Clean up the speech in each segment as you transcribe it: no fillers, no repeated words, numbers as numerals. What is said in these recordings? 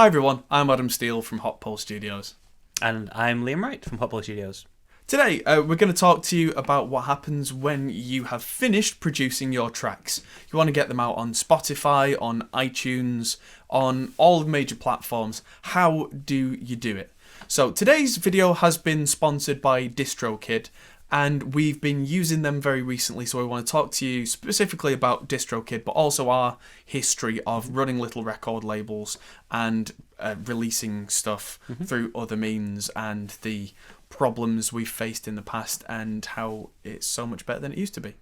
Hi everyone, I'm Adam Steele from Hot Pole Studios. And I'm Liam Wright from Hot Pole Studios. Today, we're going to talk to you about what happens when you have finished producing your tracks. You want to get them out on Spotify, on iTunes, on all the major platforms. How do you do it? So today's video has been sponsored by DistroKid, and we've been using them very recently, so we want to talk to you specifically about DistroKid, but also our history of running little record labels and releasing stuff through other means, and the problems we've faced in the past and how it's so much better than it used to be.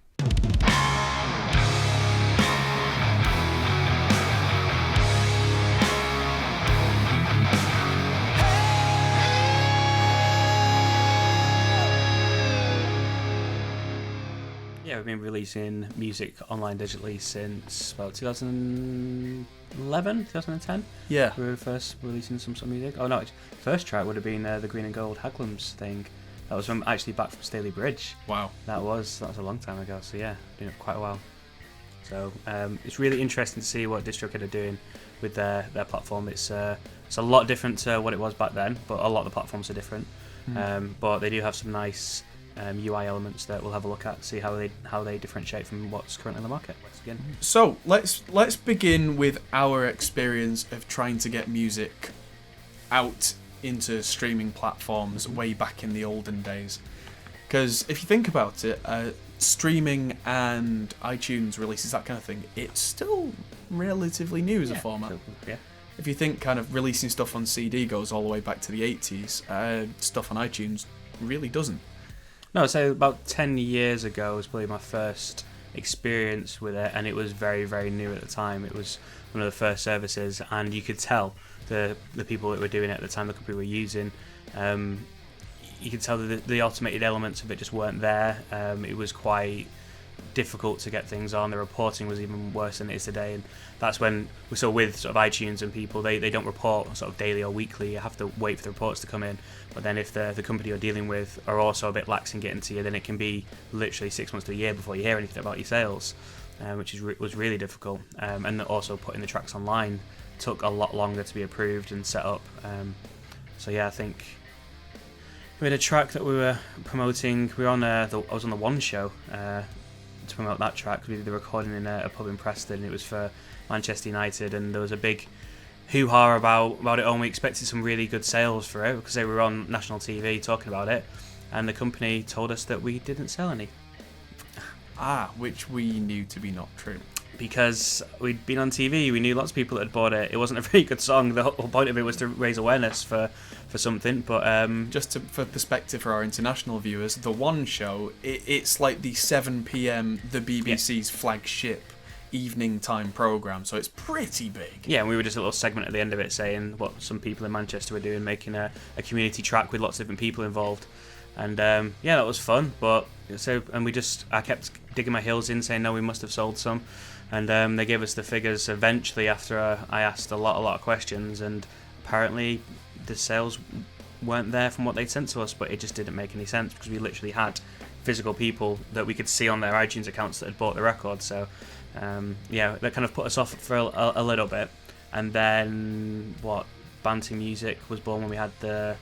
Yeah, we've been releasing music online digitally since about 2011, 2010. Yeah. We were first releasing some music. Oh no, first track would have been the Green and Gold Haglums thing. That was from back from Staley Bridge. Wow. That was a long time ago. So yeah, been up quite a while. So it's really interesting to see what DistroKid are doing with their platform. It's a lot different to what it was back then, but a lot of the platforms are different. But they do have some nice UI elements that we'll have a look at, see how they differentiate from what's currently in the market. Let's begin. So let's begin with our experience of trying to get music out into streaming platforms way back in the olden days. Because if you think about it, streaming and iTunes releases, that kind of thing, it's still relatively new as a format. Yeah. If you think kind of releasing stuff on CD goes all the way back to the 80s, stuff on iTunes really doesn't. No, so about 10 years ago was probably my first experience with it, and it was very, very new at the time. It was one of the first services, and you could tell the people that were doing it at the time, the company were using, you could tell that the automated elements of it just weren't there. It was quite difficult to get things on. The reporting was even worse than it is today, and that's when we saw with sort of iTunes and people, they don't report sort of daily or weekly. You have to wait for the reports to come in. But then if the company you're dealing with are also a bit lax in getting to you, then it can be literally 6 months to a year before you hear anything about your sales, which was really difficult. And also putting the tracks online took a lot longer to be approved and set up. So yeah, I think we had a track that we were promoting. We were on I was on the One Show to promote that track. We did the recording in a pub in Preston. It was for Manchester United, and there was a big hoo-ha about it, and we expected some really good sales for it because they were on national TV talking about it, and the company told us that we didn't sell any. Which we knew to be not true. Because we'd been on TV, we knew lots of people that had bought it. It wasn't a very good song. The whole point of it was to raise awareness for something. But for perspective for our international viewers, the One Show, it's like the 7 p.m. the BBC's flagship evening time programme, so it's pretty big. Yeah, and we were just a little segment at the end of it saying what some people in Manchester were doing, making a community track with lots of different people involved. And yeah, that was fun. But I kept digging my heels in, saying no, we must have sold some. And they gave us the figures eventually after I asked a lot of questions, and apparently the sales weren't there from what they'd sent to us, but it just didn't make any sense because we literally had physical people that we could see on their iTunes accounts that had bought the record. So yeah, that kind of put us off for a little bit. And then Banty Music was born when we had the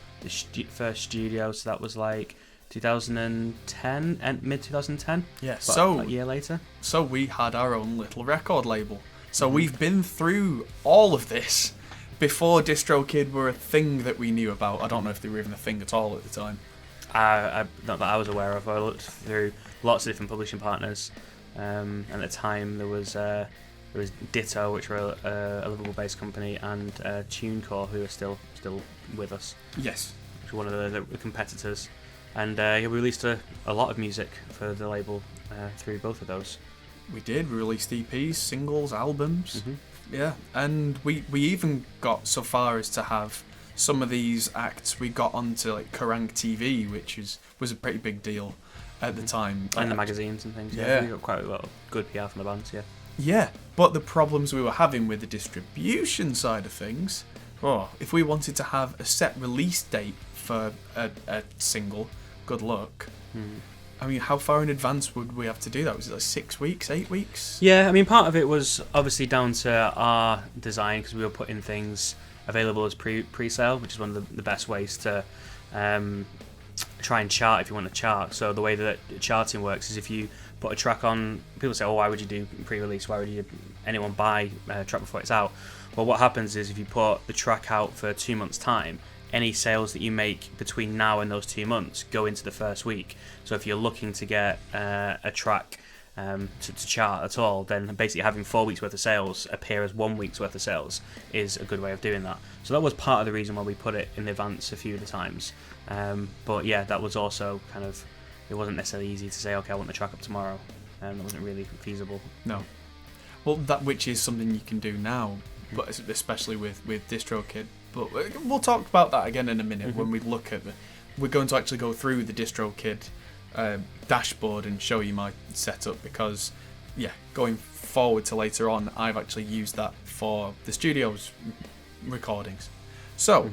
first studio, so that was like 2010, mid 2010. Yeah, so a year later. So we had our own little record label. So we've been through all of this before DistroKid were a thing that we knew about. I don't know if they were even a thing at all at the time. Not that I was aware of. I looked through lots of different publishing partners. And at the time there was Ditto, which were a Liverpool-based company, and TuneCore, who are still with us. Yes. Which were one of the competitors. And we released a lot of music for the label through both of those. We did. We released EPs, singles, albums. Yeah, and we even got so far as to have some of these acts. We got onto like Kerrang TV, which was a pretty big deal at the time. And the magazines and things. Yeah, we got quite a lot of good PR from the bands. Yeah. Yeah, but the problems we were having with the distribution side of things. If we wanted to have a set release date for a single, good luck. I mean, how far in advance would we have to do that? Was it like 6 weeks, 8 weeks? Yeah, I mean, part of it was obviously down to our design because we were putting things available as pre-sale, which is one of the best ways to try and chart if you want to chart. So the way that charting works is if you put a track on, people say, oh, why would you do pre-release? Why would anyone buy a track before it's out? Well, what happens is if you put the track out for 2 months' time, any sales that you make between now and those 2 months go into the first week. So if you're looking to get a track to chart at all, then basically having 4 weeks worth of sales appear as 1 week's worth of sales is a good way of doing that. So that was part of the reason why we put it in advance a few of the times. But yeah, that was also kind of, it wasn't necessarily easy to say, okay, I want the track up tomorrow. That wasn't really feasible. No. Well, that which is something you can do now, but especially with DistroKid. But we'll talk about that again in a minute when we look at we're going to actually go through the DistroKid dashboard and show you my setup, because going forward to later on, I've actually used that for the studio's recordings. So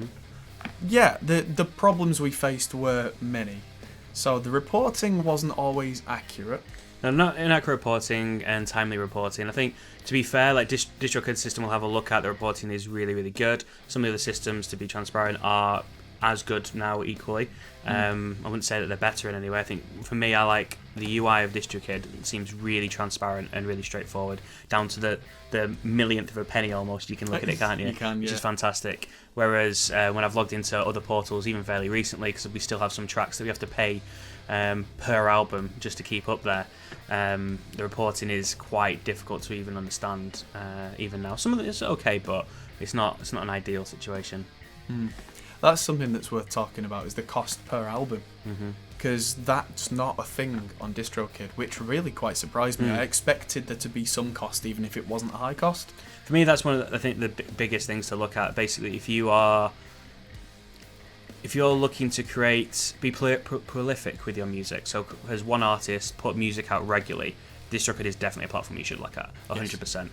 the problems we faced were many. So the reporting wasn't always accurate. No, not inaccurate reporting and timely reporting. I think, to be fair, like DistroKid system will have a look at the reporting is really, really good. Some of the other systems, to be transparent, are as good now equally. I wouldn't say that they're better in any way. I think for me, I like the UI of DistroKid. It seems really transparent and really straightforward, down to the millionth of a penny almost. You can look at it, can't you? You can, which is fantastic. Whereas when I've logged into other portals, even fairly recently, because we still have some tracks that we have to pay per album just to keep up there, the reporting is quite difficult to even understand even now. Some of it is okay, but it's not an ideal situation. That's something that's worth talking about, is the cost per album, because that's not a thing on DistroKid, which really quite surprised me. I expected there to be some cost, even if it wasn't a high cost. For me, that's one of the, I think, the biggest things to look at. Basically, if you're looking to be prolific with your music, so as one artist put music out regularly, DistroKid is definitely a platform you should look at, 100%.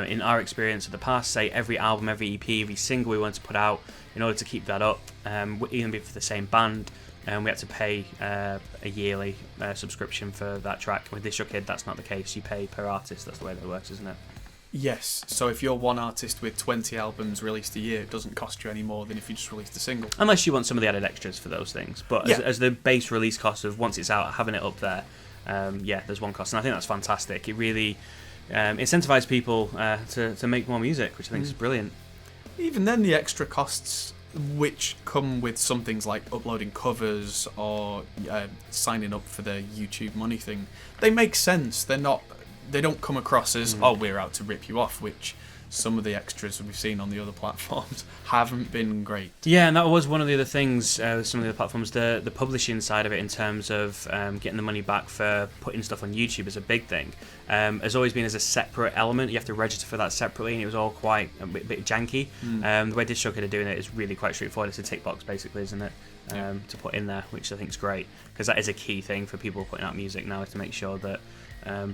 In our experience of the past, say every album, every EP, every single we want to put out, in order to keep that up, even if for the same band, we had to pay a yearly subscription for that track. With DistroKid, that's not the case. You pay per artist. That's the way that works, isn't it? Yes, so if you're one artist with 20 albums released a year, it doesn't cost you any more than if you just released a single. Unless you want some of the added extras for those things. But as the base release cost of once it's out, having it up there, there's one cost. And I think that's fantastic. It really incentivizes people to make more music, which I think is brilliant. Even then, the extra costs which come with some things like uploading covers or signing up for the YouTube money thing, they make sense. They don't come across as, oh, we're out to rip you off, which some of the extras we've seen on the other platforms haven't been great. Yeah, and that was one of the other things with some of the other platforms, the publishing side of it, in terms of getting the money back for putting stuff on YouTube is a big thing. Has always been as a separate element. You have to register for that separately, and it was all quite a bit janky. The way DistroKid are doing it is really quite straightforward. It's a tick box, basically, isn't it? To put in there, which I think is great, because that is a key thing for people putting out music now, is to make sure that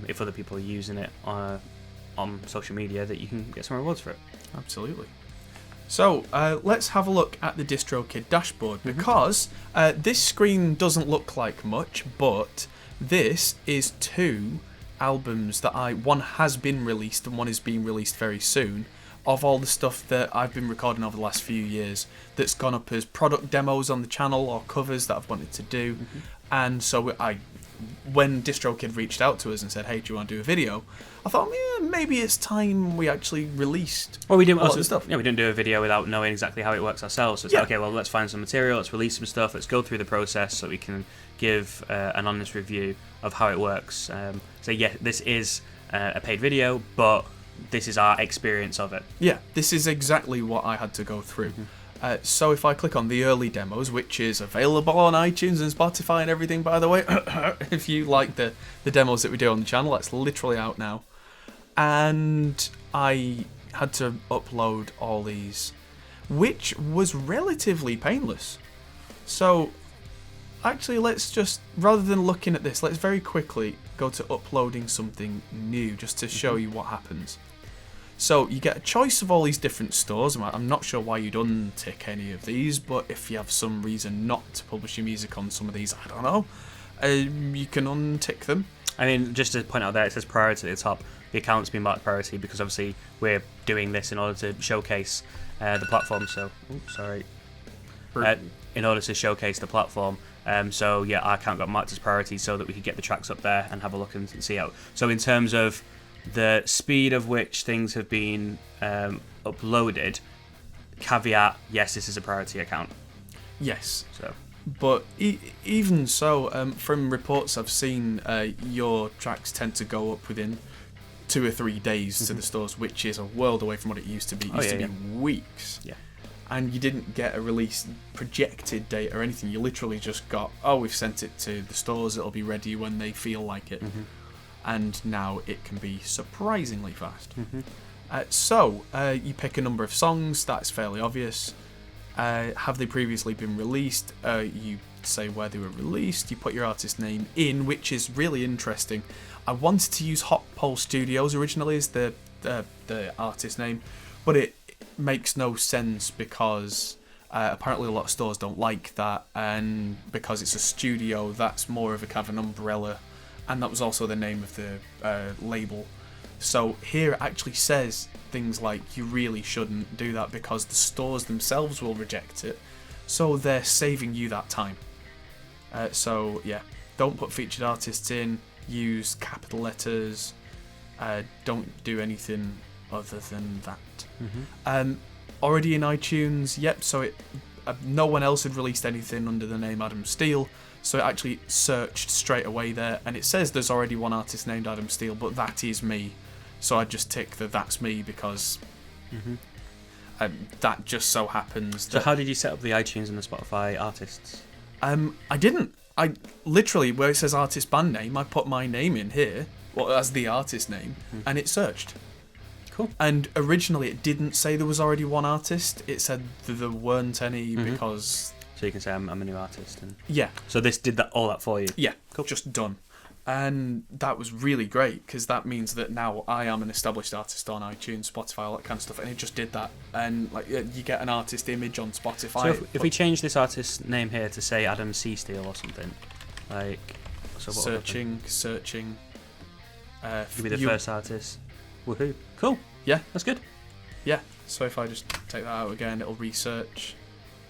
if other people are using it on social media, that you can get some rewards for it. Absolutely. So let's have a look at the DistroKid dashboard, because this screen doesn't look like much, but this is 2 albums that one has been released and one is being released very soon, of all the stuff that I've been recording over the last few years that's gone up as product demos on the channel or covers that I've wanted to do. And so when DistroKid reached out to us and said, hey, do you want to do a video? I thought, maybe it's time we actually released we didn't all the stuff. Yeah, we didn't do a video without knowing exactly how it works ourselves. So it's like, okay, well, let's find some material, let's release some stuff, let's go through the process so we can give an honest review of how it works. So yeah, this is a paid video, but this is our experience of it. Yeah, this is exactly what I had to go through. So if I click on the early demos, which is available on iTunes and Spotify and everything, by the way, if you like the demos that we do on the channel, that's literally out now. And I had to upload all these, which was relatively painless. So actually, let's just, rather than looking at this, let's very quickly go to uploading something new, just to show you what happens. So you get a choice of all these different stores. I'm not sure why you'd untick any of these, but if you have some reason not to publish your music on some of these, I don't know, you can untick them. I mean, just to point out there, it says priority at the top. The account's been marked priority because obviously we're doing this in order to showcase the platform. So, in order to showcase the platform. So yeah, our account got marked as priority so that we could get the tracks up there and have a look and see how. So in terms of the speed of which things have been uploaded, caveat: yes, this is a priority account. Yes. So. But even so, from reports I've seen, your tracks tend to go up within 2 or 3 days to the stores, which is a world away from what it used to be. It used to be weeks. Yeah. And you didn't get a release projected date or anything. You literally just got, we've sent it to the stores, it'll be ready when they feel like it. And now it can be surprisingly fast. So, you pick a number of songs, that's fairly obvious. Have they previously been released? You say where they were released, you put your artist name in, which is really interesting. I wanted to use Hot Pole Studios originally as the artist name, but it makes no sense because apparently a lot of stores don't like that, and because it's a studio, that's more of a kind of an umbrella, and that was also the name of the label. So here it actually says things like you really shouldn't do that because the stores themselves will reject it, so they're saving you that time. So yeah, don't put featured artists in, use capital letters, don't do anything other than that. Already in iTunes, yep, so it no one else had released anything under the name Adam Steele, so it actually searched straight away there, and it says there's already one artist named Adam Steele, but that is me. So I just tick that's me because that just so happens. So how did you set up the iTunes and the Spotify artists? I didn't. I literally, where it says artist band name, I put my name in here, as the artist name, and it searched. Cool. And originally it didn't say there was already one artist. It said there weren't any because... So you can say I'm a new artist. And... Yeah. So this did all that for you? Yeah, cool. Just done. And that was really great because that means that now I am an established artist on iTunes, Spotify, all that kind of stuff, and it just did that. And like you get an artist image on Spotify. So if we change this artist name here to say Adam C. Steele or something, like so what searching. You'll be the first artist. Woohoo! Cool. Yeah, that's good. Yeah. So if I just take that out again, it'll research.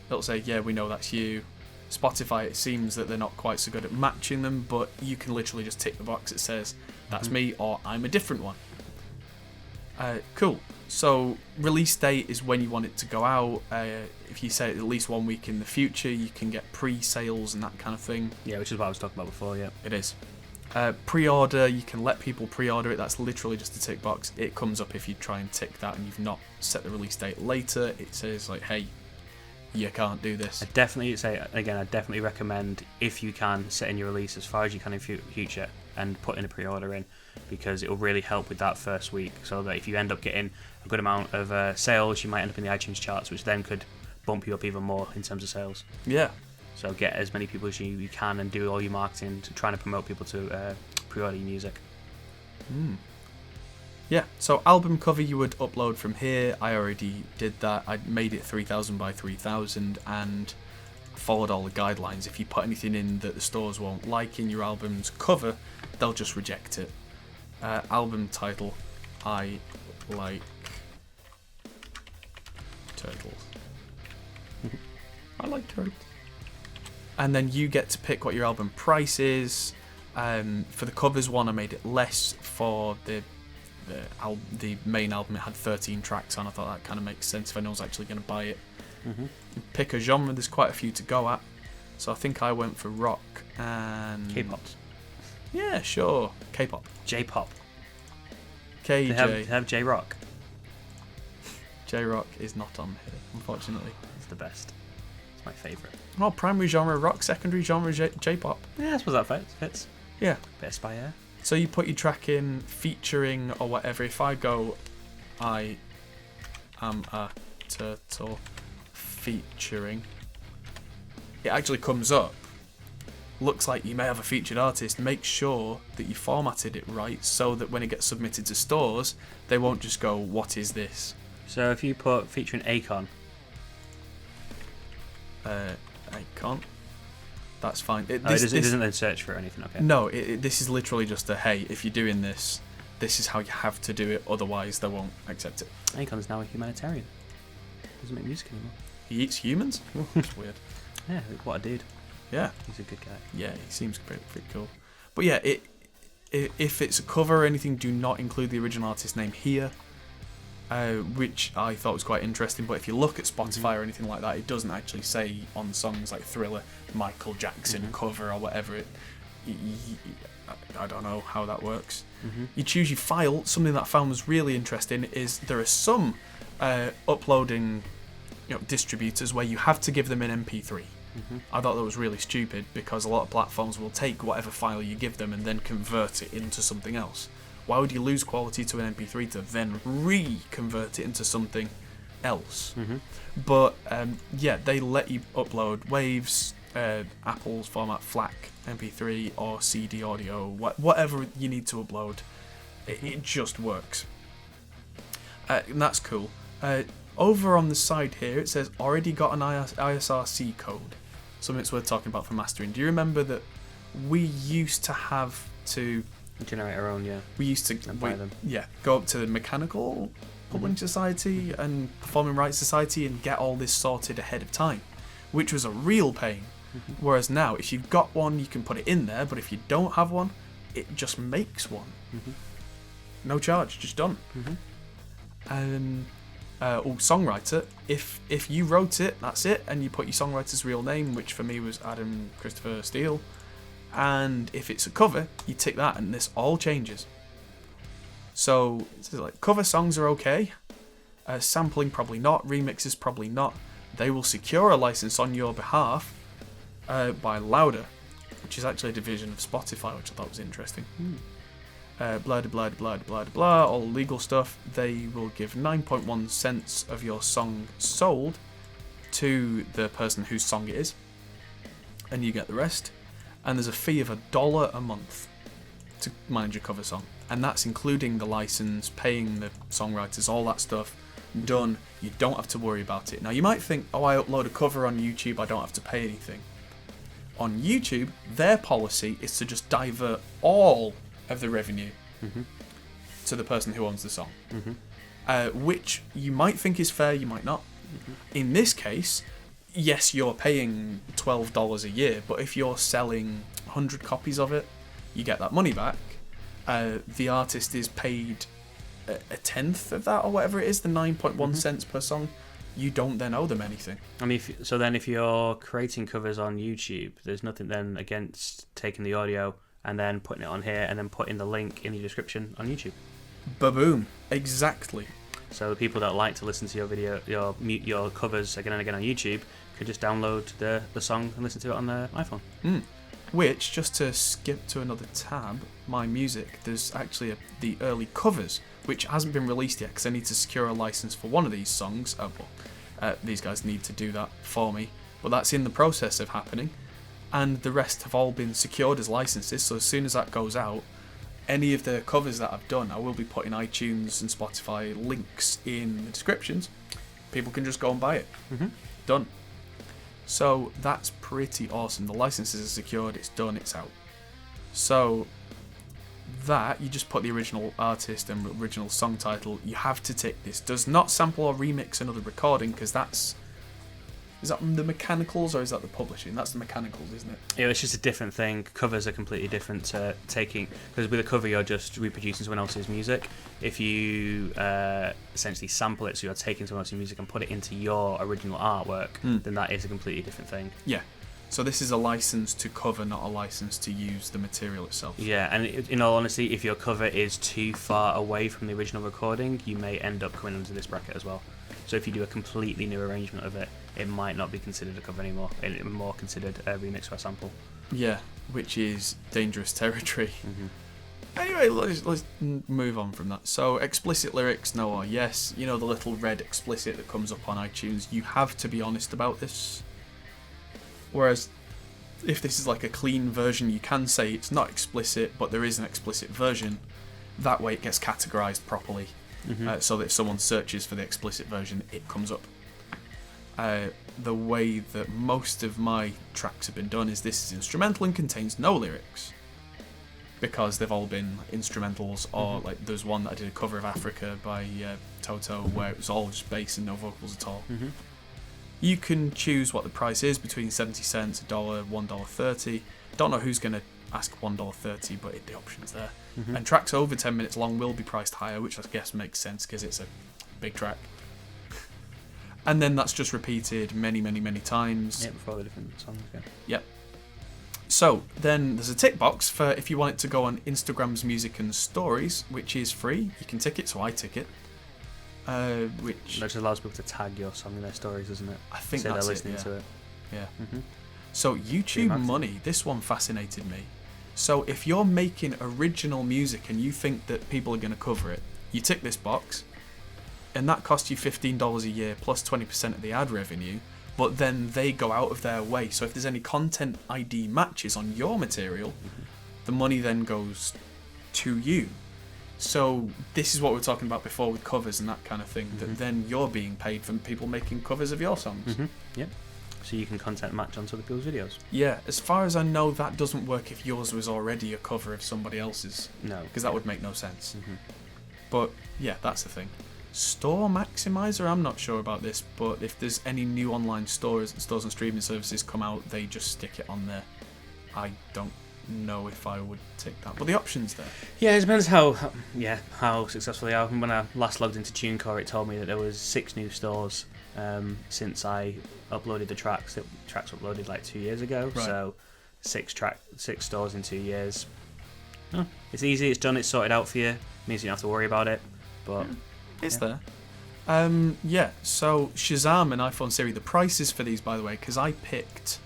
It'll say, yeah, we know that's you. Spotify, it seems that they're not quite so good at matching them, but you can literally just tick the box that says that's me or I'm a different one. Cool. So release date is when you want it to go out. If you say at least 1 week in the future, you can get pre-sales and that kind of thing. Yeah, which is what I was talking about before. Yeah, it is. Pre-order, you can let people pre-order it. That's literally just a tick box. It comes up if you try and tick that and you've not set the release date later. It says like, hey, you can't do this. I definitely recommend, if you can, set in your release as far as you can in future and put in a pre-order in, because it will really help with that first week, so that if you end up getting a good amount of sales, you might end up in the iTunes charts, which then could bump you up even more in terms of sales. Yeah. So get as many people as you can and do all your marketing to trying to promote people to pre-order your music. Yeah, so album cover you would upload from here. I already did that. I made it 3000 by 3000 and followed all the guidelines. If you put anything in that the stores won't like in your album's cover, they'll just reject it. Album title, I like turtles. I like turtles. And then you get to pick what your album price is. For the covers one, I made it less. For the main album, it had 13 tracks on. I thought that kind of makes sense if anyone's actually going to buy it. Pick a genre. There's quite a few to go at, so I think I went for rock and K-pop. Yeah, sure. K-pop. J-pop. KJ. They have J-rock. J-rock is not on here, unfortunately. It's the best. It's my favourite. Well, primary genre rock, secondary genre J-pop. Yeah, I suppose that fits. Yeah. Bit of Spire. So you put your track in, featuring or whatever. If I go, I am a turtle featuring, it actually comes up. Looks like you may have a featured artist. Make sure that you formatted it right so that when it gets submitted to stores, they won't just go, what is this? So if you put featuring Akon. Akon. That's fine. It doesn't then search for anything, okay. No, this is literally just a, hey, if you're doing this, this is how you have to do it, otherwise they won't accept it. Akon's now a humanitarian. Doesn't make music anymore. He eats humans? That's weird. Yeah, what a dude. Yeah. He's a good guy. Yeah, he seems pretty cool. But yeah, if it's a cover or anything, do not include the original artist name here, which I thought was quite interesting. But if you look at Spotify or anything like that, it doesn't actually say on songs like Thriller, Michael Jackson cover or whatever. I don't know how that works. You choose your file. Something that I found was really interesting is there are some uploading distributors where you have to give them an MP3. I thought that was really stupid because a lot of platforms will take whatever file you give them and then convert it into something else. Why would you lose quality to an MP3 to then re-convert it into something else? But yeah, they let you upload waves, Apple's format, FLAC, MP3 or CD audio, whatever you need to upload. It just works. And that's cool. Over on the side here it says already got an ISRC code. Something that's worth talking about for mastering. Do you remember that we used to have to generate our own? Yeah. We used to buy them. Yeah, go up to the Mechanical Publishing Society and Performing Rights Society and get all this sorted ahead of time, which was a real pain. Whereas now, if you've got one, you can put it in there. But if you don't have one, it just makes one. No charge, just done. Songwriter, if you wrote it, that's it, and you put your songwriter's real name, which for me was Adam Christopher Steele, and if it's a cover, you tick that and this all changes. So it's like cover songs are okay, sampling probably not, remixes probably not. They will secure a license on your behalf by Louder, which is actually a division of Spotify, which I thought was interesting. Blah, blah, blah, blah, blah, all legal stuff. They will give 9.1 cents of your song sold to the person whose song it is, and you get the rest. And there's a fee of $1 a month to manage a cover song, and that's including the license, paying the songwriters, all that stuff done. You don't have to worry about it. Now you might think, oh, I upload a cover on YouTube, I don't have to pay anything. On YouTube, their policy is to just divert all of the revenue to the person who owns the song, which you might think is fair, you might not. In this case, yes, you're paying $12 a year, but if you're selling 100 copies of it, you get that money back. The artist is paid a tenth of that or whatever it is, the 9.1 cents per song. You don't then owe them anything. I mean, if you're creating covers on YouTube, there's nothing then against taking the audio and then putting it on here, and then putting the link in the description on YouTube. Ba-boom. Exactly. So the people that like to listen to your covers again and again on YouTube could just download the song and listen to it on their iPhone. Which, just to skip to another tab, My Music, there's actually the early covers, which hasn't been released yet because I need to secure a license for one of these songs. These guys need to do that for me, but that's in the process of happening. And the rest have all been secured as licenses, so as soon as that goes out, any of the covers that I've done, I will be putting iTunes and Spotify links in the descriptions. People can just go and buy it. Done. So that's pretty awesome. The licenses are secured, it's done, it's out. So that, you just put the original artist and original song title. You have to tick this. Does not sample or remix another recording, because that's... Is that the Mechanicals or is that the publishing? That's the Mechanicals, isn't it? Yeah, it's just a different thing. Covers are completely different to taking... Because with a cover, you're just reproducing someone else's music. If you essentially sample it, so you're taking someone else's music and put it into your original artwork, then that is a completely different thing. Yeah. So this is a license to cover, not a license to use the material itself. Yeah, and in all honesty, if your cover is too far away from the original recording, you may end up coming under this bracket as well. So if you do a completely new arrangement of it, it might not be considered a cover anymore. It's more considered a remix or a sample. Yeah, which is dangerous territory. Anyway, let's move on from that. So explicit lyrics, no or yes. You know the little red explicit that comes up on iTunes. You have to be honest about this. Whereas if this is like a clean version, you can say it's not explicit, but there is an explicit version. That way it gets categorized properly. So that if someone searches for the explicit version, it comes up. the way that most of my tracks have been done is this is instrumental and contains no lyrics. Because they've all been instrumentals, or like there's one that I did a cover of Africa by Toto where it was all just bass and no vocals at all. You can choose what the price is between 70 cents, $1, $1.30. Don't know who's going to ask $1.30, but the option's there. And tracks over 10 minutes long will be priced higher, which I guess makes sense because it's a big track. And then that's just repeated many, many, many times. Yeah, before the different songs, yeah. Yep. So then there's a tick box for if you want it to go on Instagram's Music and Stories, which is free. You can tick it, so I tick it. Which just allows people to tag your song in their stories, doesn't it? I think so that's they're listening it, to it. Yeah. So YouTube money, this one fascinated me. So if you're making original music and you think that people are going to cover it, you tick this box, and that costs you $15 a year plus 20% of the ad revenue. But then they go out of their way. So if there's any content ID matches on your material, the money then goes to you. So this is what we were talking about before with covers and that kind of thing, that then you're being paid from people making covers of your songs. Yep. So you can content match onto other people's videos. Yeah, as far as I know, that doesn't work if yours was already a cover of somebody else's. No. Because that would make no sense. But yeah, that's the thing. Store Maximizer, I'm not sure about this, but if there's any new online stores and streaming services come out, they just stick it on there. I don't know if I would tick that, but the option's there. Yeah, it depends how successful they are. When I last logged into TuneCore, it told me that there was 6 new stores since I uploaded the tracks. The tracks were uploaded like 2 years ago, right. So 6 stores in 2 years. It's easy, it's done, it's sorted out for you. It means you don't have to worry about it, but... Is there? Yeah, so Shazam and iPhone Siri, the prices for these, by the way, because I picked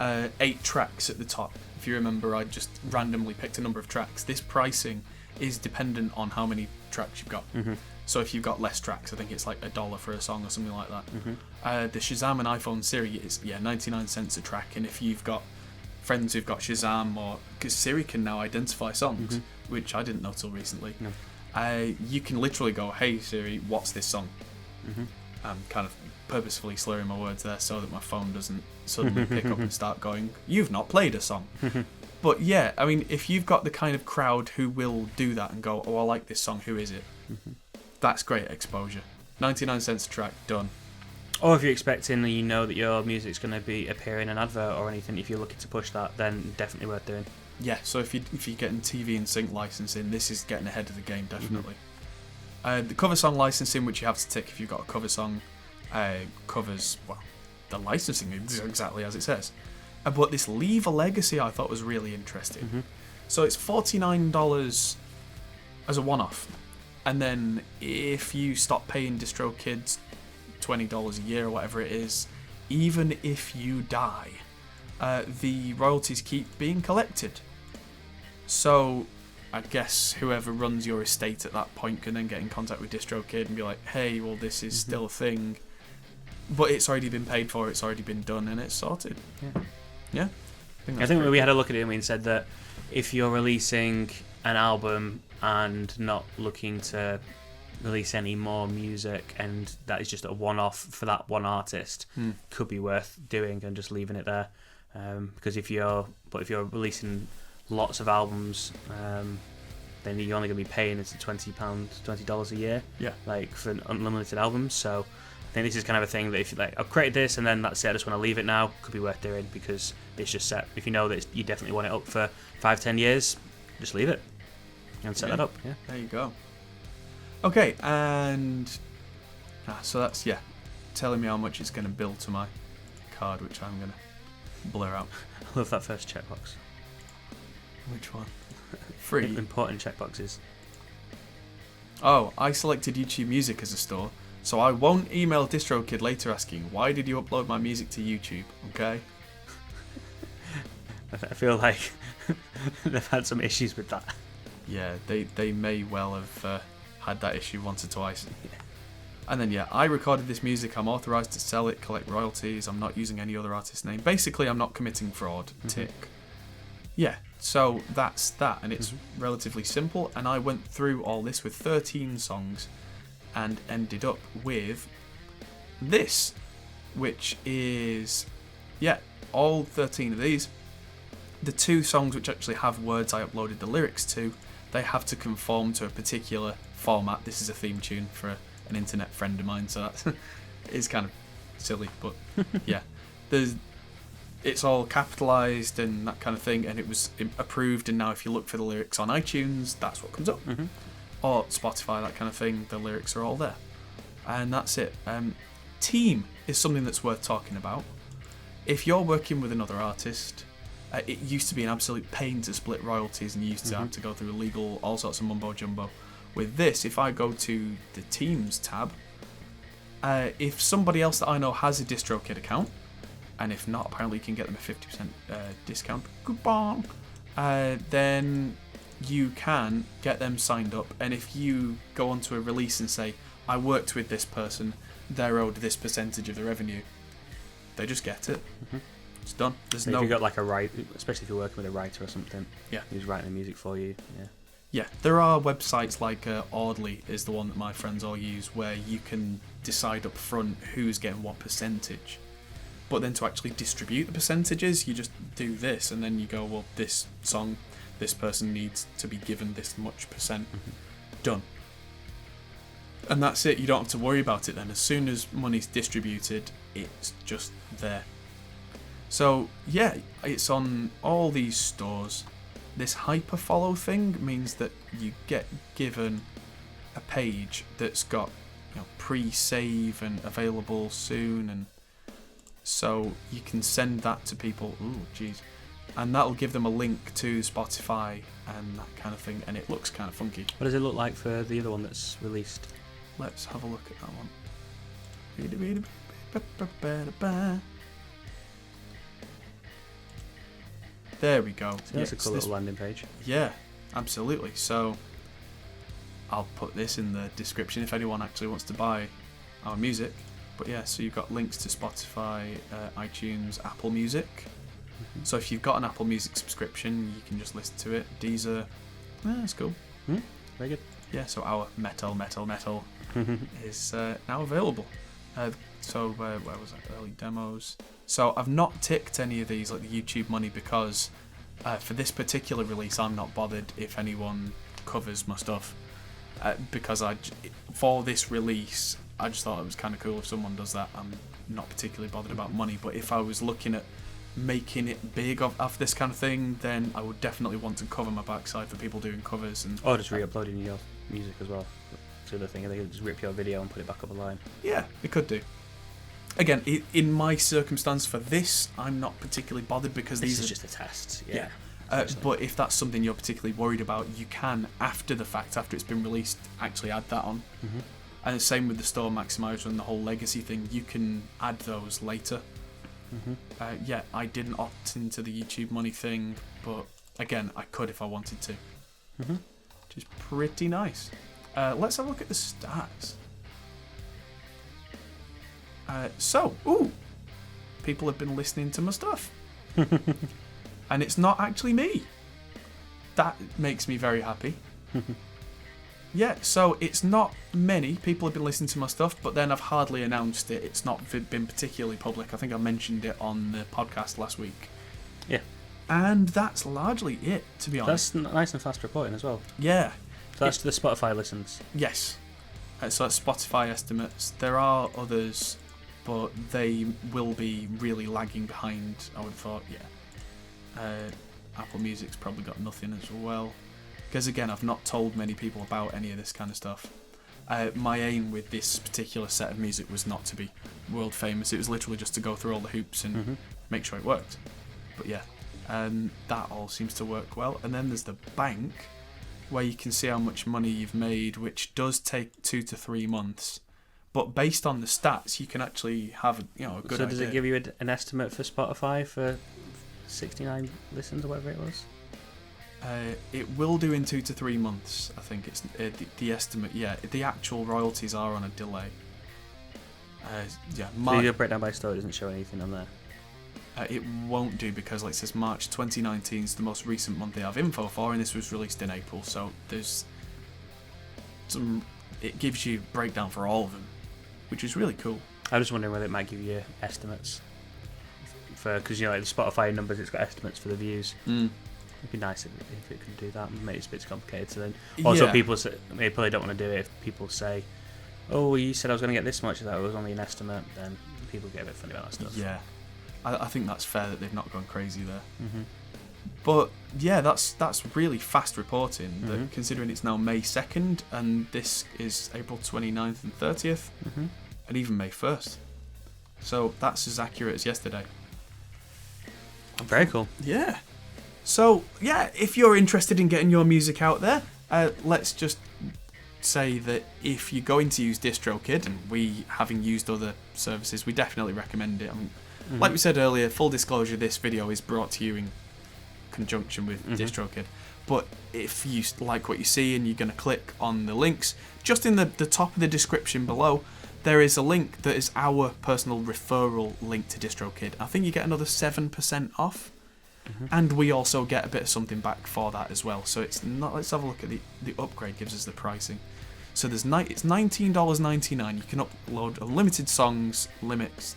8 tracks at the top. If you remember, I just randomly picked a number of tracks. This pricing is dependent on how many tracks you've got. So if you've got less tracks, I think it's like $1 for a song or something like that. The Shazam and iPhone Siri is 99 cents a track, and if you've got friends who've got Shazam, or because Siri can now identify songs, which I didn't know till recently. No. You can literally go, "Hey Siri, what's this song?" I'm kind of purposefully slurring my words there so that my phone doesn't suddenly pick up and start going, "You've not played a song." But yeah, I mean, if you've got the kind of crowd who will do that and go, "Oh, I like this song, who is it?" That's great exposure. 99 cents a track, done. Or if you're expecting and you know that your music's going to be appear in an advert or anything, if you're looking to push that, then definitely worth doing. Yeah, so if you're getting TV and sync licensing, this is getting ahead of the game, definitely. The cover song licensing, which you have to tick if you've got a cover song, covers, well, the licensing is exactly as it says. But this Leave a Legacy I thought was really interesting. So it's $49 as a one-off. And then if you stop paying DistroKid $20 a year or whatever it is, even if you die, the royalties keep being collected. So I guess whoever runs your estate at that point can then get in contact with DistroKid and be like, "Hey, well, this is still a thing, but it's already been paid for, it's already been done, and it's sorted." Yeah. I think we had a look at it and we said that if you're releasing an album and not looking to release any more music, and that is just a one-off for that one artist, could be worth doing and just leaving it there. Because if you're releasing lots of albums, then you're only going to be paying it's $20 a year, like for unlimited albums. So I think this is kind of a thing that if you like, I've created this and then that's it, I just want to leave it now, could be worth doing because it's just set. If you know that you definitely want it up for 5-10 years, just leave it and set that up. Yeah, there you go. Okay, and so that's telling me how much it's going to bill to my card, which I'm going to blur out. I love that first checkbox. Which one? Free. Important checkboxes. Oh, I selected YouTube Music as a store, so I won't email DistroKid later asking, "Why did you upload my music to YouTube?" Okay? I feel like they've had some issues with that. Yeah, they may well have had that issue once or twice. And then I recorded this music, I'm authorised to sell it, collect royalties, I'm not using any other artist's name. Basically, I'm not committing fraud. Tick. Yeah, so that's that, and it's relatively simple, and I went through all this with 13 songs and ended up with this. which is, all 13 of these. The 2 songs which actually have words I uploaded the lyrics to, they have to conform to a particular format. This is a theme tune for an internet friend of mine, so that is kind of silly, but yeah. It's all capitalised and that kind of thing, and it was approved, and now if you look for the lyrics on iTunes, that's what comes up. Or Spotify, that kind of thing, the lyrics are all there. And that's it. Team is something that's worth talking about. If you're working with another artist, it used to be an absolute pain to split royalties, and you used to have to go through legal, all sorts of mumbo jumbo. With this, if I go to the Teams tab, if somebody else that I know has a DistroKid account, and if not, apparently you can get them a 50% discount coupon, then you can get them signed up. And if you go onto a release and say, I worked with this person, they're owed this percentage of the revenue, they just get it. It's done. There's no. If you've got like a writer, especially if you're working with a writer or something, Yeah. who's writing the music for you, Yeah, there are websites like Audley is the one that my friends all use, where you can decide up front who's getting what percentage. But then to actually distribute the percentages, you just do this, and then you go, well, this song, this person needs to be given this much percent. Done. And that's it. You don't have to worry about it then. As soon as money's distributed, it's just there. So, yeah, it's on all these stores. This hyperfollow thing means that you get given a page that's got, pre-save and available soon, and so you can send that to people. Ooh, jeez. And that'll give them a link to Spotify and that kind of thing, and it looks kind of funky. What does it look like for the other one that's released? Let's have a look at that one. There we go. So that's a cool little landing page. Yeah, absolutely. So I'll put this in the description if anyone actually wants to buy our music. But yeah, so you've got links to Spotify, iTunes, Apple Music. So if you've got an Apple Music subscription, you can just listen to it. Deezer, that's cool. Very good. Yeah, so our metal is now available. So where was that? Early demos. So I've not ticked any of these like the YouTube money because for this particular release, I'm not bothered if anyone covers my stuff because for this release, I just thought it was kind of cool if someone does that. I'm not particularly bothered about money, but if I was looking at making it big of this kind of thing, then I would definitely want to cover my backside for people doing covers and. Or just re-uploading your music as well. To the thing, they could just rip your video and put it back up online. Yeah, it could do. Again, in my circumstance for this, I'm not particularly bothered because this these is are just a test. Yeah. But if that's something you're particularly worried about, you can, after the fact, after it's been released, actually add that on. And the same with the store maximizer and the whole legacy thing. You can add those later. I didn't opt into the YouTube money thing, but again, I could if I wanted to. Which is pretty nice. Let's have a look at the stats. People have been listening to my stuff. And it's not actually me. That makes me very happy. Yeah, so it's not many people have been listening to my stuff, but then I've hardly announced it. It's not been particularly public. I think I mentioned it on the podcast last week. Yeah. And that's largely it, to be honest. That's nice and fast reporting as well. Yeah. So that's the Spotify listens. Yes. So that's Spotify estimates. There are others, but they will be really lagging behind, I would have thought, Apple Music's probably got nothing as well. Because again, I've not told many people about any of this kind of stuff. My aim with this particular set of music was not to be world famous. It was literally just to go through all the hoops and make sure it worked. But yeah, that all seems to work well. And then there's the bank, where you can see how much money you've made, which does take 2 to 3 months. But based on the stats, you can actually have a good idea. So does it give you an estimate for Spotify for 69 listens or whatever it was? It will do in 2 to 3 months. I think it's the estimate. Yeah, the actual royalties are on a delay. So your breakdown by store doesn't show anything on there. It won't do because, like it says, March 2019 is the most recent month they have info for, and this was released in April. So there's some. It gives you breakdown for all of them, which is really cool. I was wondering whether it might give you estimates because like the Spotify numbers, it's got estimates for the views. It'd be nice if it could do that. Maybe it's a bit complicated. So then, also people say, they probably don't want to do it if people say, "Oh, you said I was going to get this much. That was only an estimate." Then people get a bit funny about that stuff. Yeah, I think that's fair that they've not gone crazy there. But yeah, that's really fast reporting. That considering it's now May 2nd and this is April 29th and 30th, and even May 1st. So that's as accurate as yesterday. Very cool. Yeah. So yeah, if you're interested in getting your music out there, let's just say that if you're going to use DistroKid, and we, having used other services, we definitely recommend it. I mean, like we said earlier, full disclosure, this video is brought to you in conjunction with DistroKid. But if you like what you see and you're going to click on the links, just in the top of the description below, there is a link that is our personal referral link to DistroKid. I think you get another 7% off. And we also get a bit of something back for that as well. So it's not. Let's have a look at the upgrade. Gives us the pricing. So it's $19.99. You can upload unlimited songs, lyrics.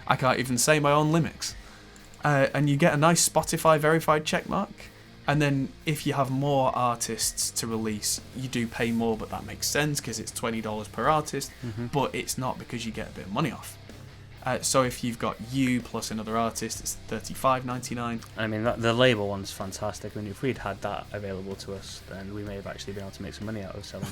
I can't even say my own lyrics. And you get a nice Spotify verified checkmark. And then if you have more artists to release, you do pay more, but that makes sense because it's $20 per artist. But it's not because you get a bit of money off. So if you've got you plus another artist, it's $35.99. I mean, the label one's fantastic. I mean, if we'd had that available to us, then we may have actually been able to make some money out of selling.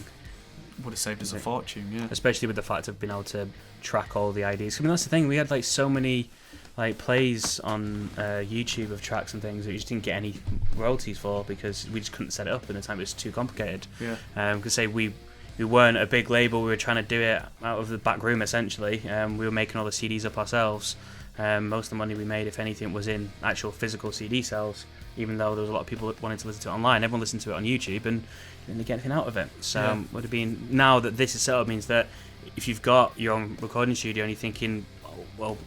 Would have saved us a fortune, yeah. Especially with the fact of being able to track all the IDs. I mean, that's the thing. We had like so many like plays on YouTube of tracks and things that we just didn't get any royalties for because we just couldn't set it up in the time. It was too complicated. Yeah. Because say we weren't a big label. We were trying to do it out of the back room, essentially. We were making all the CDs up ourselves. Most of the money we made, if anything, was in actual physical CD sales, even though there was a lot of people that wanted to listen to it online. Everyone listened to it on YouTube and didn't get anything out of it. So would have been, now that this is set up, means that if you've got your own recording studio and you're thinking, oh, well,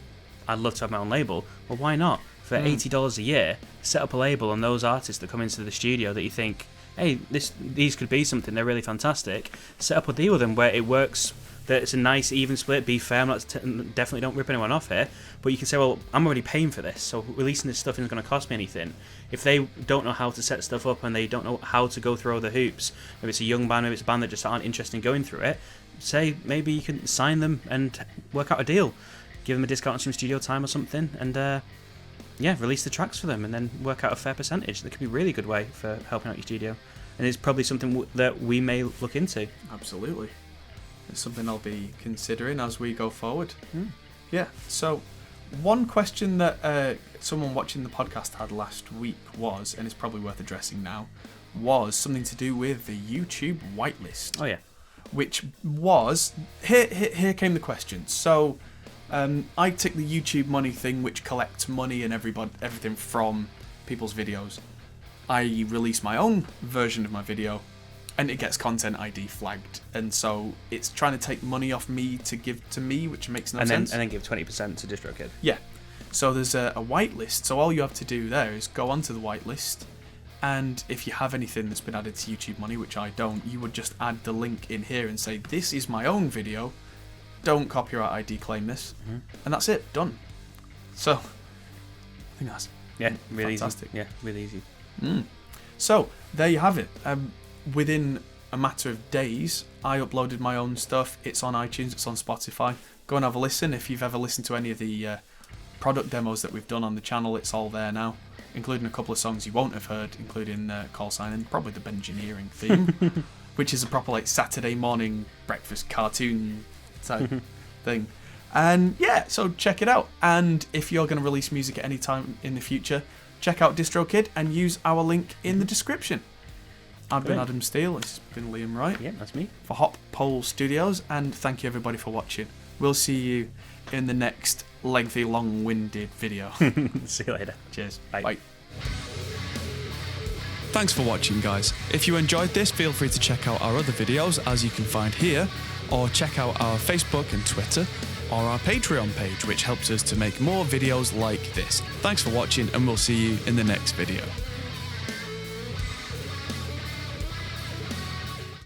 I'd love to have my own label, well, why not? For $80 a year, set up a label on those artists that come into the studio that you think, hey, these could be something, they're really fantastic. Set up a deal with them where it works, that it's a nice even split. Be fair, I'm not definitely don't rip anyone off here, but you can say, well, I'm already paying for this, so releasing this stuff isn't going to cost me anything. If they don't know how to set stuff up and they don't know how to go through all the hoops, maybe it's a young band, maybe it's a band that just aren't interested in going through it, say maybe you can sign them and work out a deal, give them a discount on some studio time or something, and release the tracks for them and then work out a fair percentage. That could be a really good way for helping out your studio, and it's probably something that we may look into. Absolutely. It's something I'll be considering as we go forward. Yeah, so one question that someone watching the podcast had last week was, and it's probably worth addressing now, was something to do with the YouTube whitelist. Oh yeah. Which was, here came the question. So I took the YouTube money thing, which collects money and everything from people's videos. I release my own version of my video, and it gets content ID flagged, and so it's trying to take money off me to give to me, which makes no sense. And then give 20% to DistroKid. Yeah. So there's a whitelist. So all you have to do there is go onto the whitelist, and if you have anything that's been added to YouTube money, which I don't, you would just add the link in here and say, this is my own video. Don't copyright ID claim this, and that's it, done. So, I think that's really fantastic. Easy. Yeah, really easy. So there you have it. Within a matter of days, I uploaded my own stuff. It's on iTunes, it's on Spotify. Go and have a listen. If you've ever listened to any of the product demos that we've done on the channel, it's all there now, including a couple of songs you won't have heard, including Call Sign and probably the Bengineering theme, which is a proper like Saturday morning breakfast cartoon type thing. And yeah, so check it out. And if you're going to release music at any time in the future, check out DistroKid and use our link in the description. I've been Adam Steele, it's been Liam Wright. Yeah, that's me. For Hop Pole Studios, and thank you everybody for watching. We'll see you in the next lengthy, long-winded video. See you later. Cheers. Bye. Thanks for watching, guys. If you enjoyed this, feel free to check out our other videos, as you can find here, or check out our Facebook and Twitter, or our Patreon page, which helps us to make more videos like this. Thanks for watching, and we'll see you in the next video.